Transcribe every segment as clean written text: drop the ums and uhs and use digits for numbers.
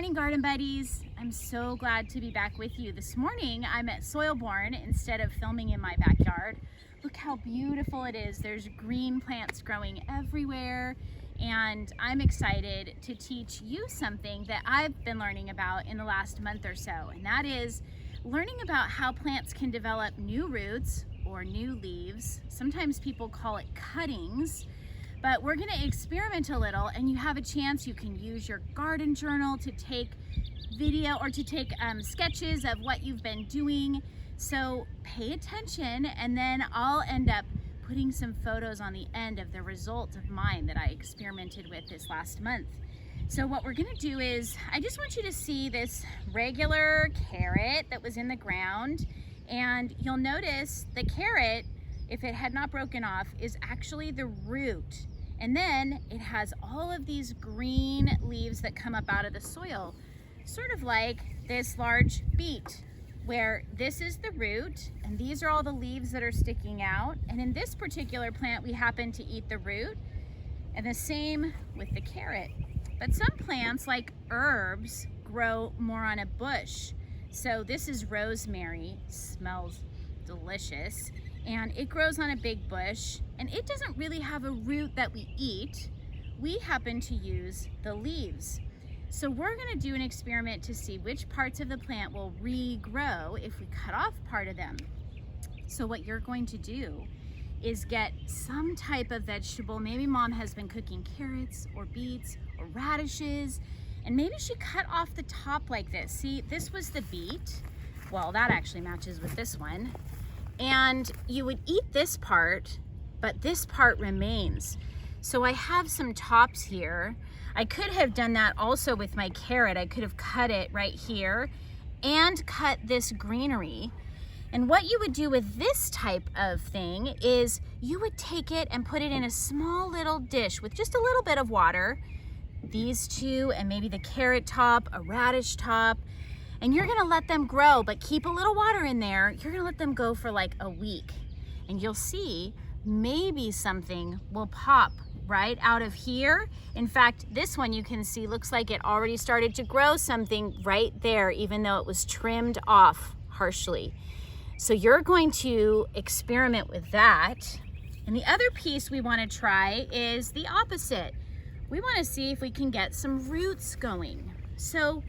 morning, garden buddies. I'm so glad to be back with you. This morning I'm at Soilborn instead of filming in my backyard. Look how beautiful it is. There's green plants growing everywhere, and I'm excited to teach you something that I've been learning about in the last month or so, and that is learning about how plants can develop new roots or new leaves. Sometimes people call it cuttings. But we're gonna experiment a little, and you have a chance. You can use your garden journal to take video or to take sketches of what you've been doing. So pay attention, and then I'll end up putting some photos on the end of the result of mine that I experimented with this last month. So what we're gonna do is, I just want you to see this regular carrot that was in the ground, and you'll notice the carrot, if it had not broken off, is actually the root. And then it has all of these green leaves that come up out of the soil, sort of like this large beet, where this is the root and these are all the leaves that are sticking out. And in this particular plant, we happen to eat the root, and the same with the carrot. But some plants, like herbs, grow more on a bush. So this is rosemary, smells delicious. And it grows on a big bush, and it doesn't really have a root that we eat. We happen to use the leaves. So we're gonna do an experiment to see which parts of the plant will regrow if we cut off part of them. So what you're going to do is get some type of vegetable. Maybe mom has been cooking carrots or beets or radishes, and maybe she cut off the top like this. See, this was the beet. Well, that actually matches with this one. And you would eat this part, but this part remains. So I have some tops here. I could have done that also with my carrot. I could have cut it right here and cut this greenery. And what you would do with this type of thing is you would take it and put it in a small little dish with just a little bit of water, these two, and maybe the carrot top, a radish top, and you're gonna let them grow, but keep a little water in there. You're gonna let them go for like a week, and you'll see maybe something will pop right out of here. In fact, this one you can see looks like it already started to grow something right there, even though it was trimmed off harshly. So you're going to experiment with that. And the other piece we wanna try is the opposite. We wanna see if we can get some roots going. So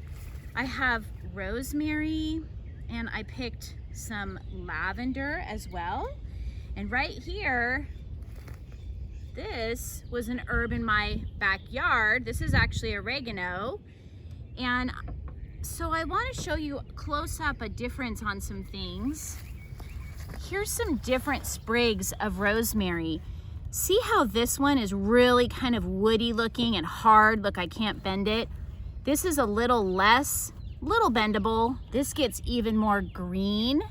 I have rosemary, and I picked some lavender as well. And right here, this was an herb in my backyard. This is actually oregano. And so I want to show you close up a difference on some things. Here's some different sprigs of rosemary. See how this one is really kind of woody looking and hard. Look, I can't bend it. This is a little less, little bendable. This gets even more green,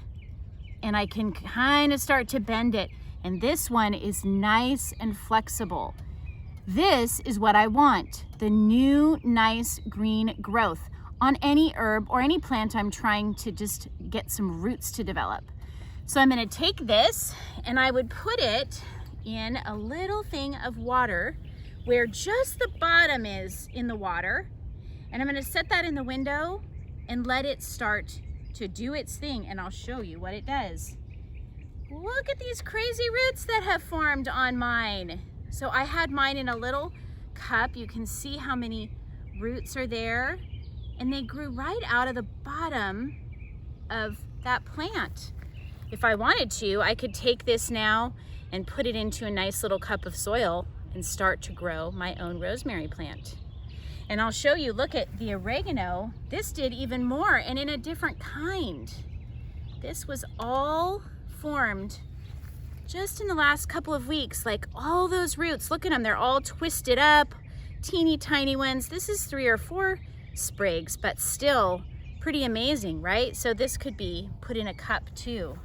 and I can kind of start to bend it. And this one is nice and flexible. This is what I want, the new nice green growth on any herb or any plant I'm trying to just get some roots to develop. So I'm gonna take this and I would put it in a little thing of water where just the bottom is in the water. And I'm gonna set that in the window and let it start to do its thing, and I'll show you what it does. Look at these crazy roots that have formed on mine. So I had mine in a little cup. You can see how many roots are there, and they grew right out of the bottom of that plant. If I wanted to, I could take this now and put it into a nice little cup of soil and start to grow my own rosemary plant. And I'll show you, look at the oregano. This did even more, and in a different kind. This was all formed just in the last couple of weeks. Like all those roots, look at them, they're all twisted up, teeny tiny ones. This is 3 or 4 sprigs, but still pretty amazing, right? So this could be put in a cup too.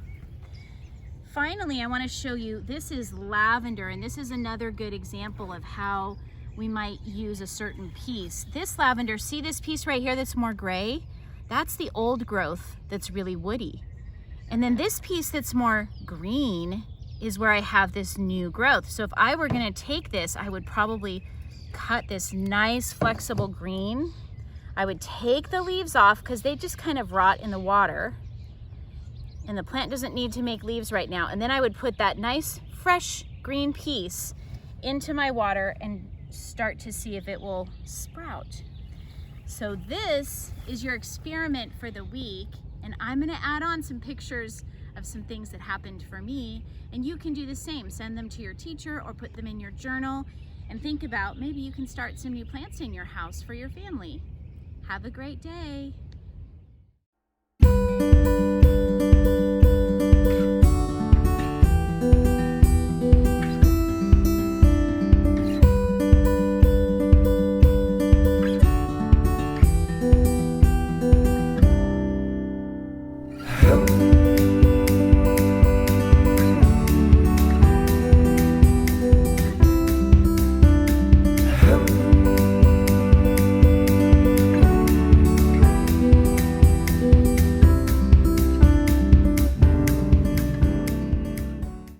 Finally, I want to show you, this is lavender, and this is another good example of how we might use a certain piece. This lavender, see this piece right here that's more gray? That's the old growth that's really woody. And then this piece that's more green is where I have this new growth. So if I were gonna take this, I would probably cut this nice flexible green I would take the leaves off because they just kind of rot in the water. And the plant doesn't need to make leaves right now. And then I would put that nice fresh green piece into my water and start to see if it will sprout. So this is your experiment for the week, and I'm gonna add on some pictures of some things that happened for me, and you can do the same. Send them to your teacher or put them in your journal and think about maybe you can start some new plants in your house for your family. Have a great day.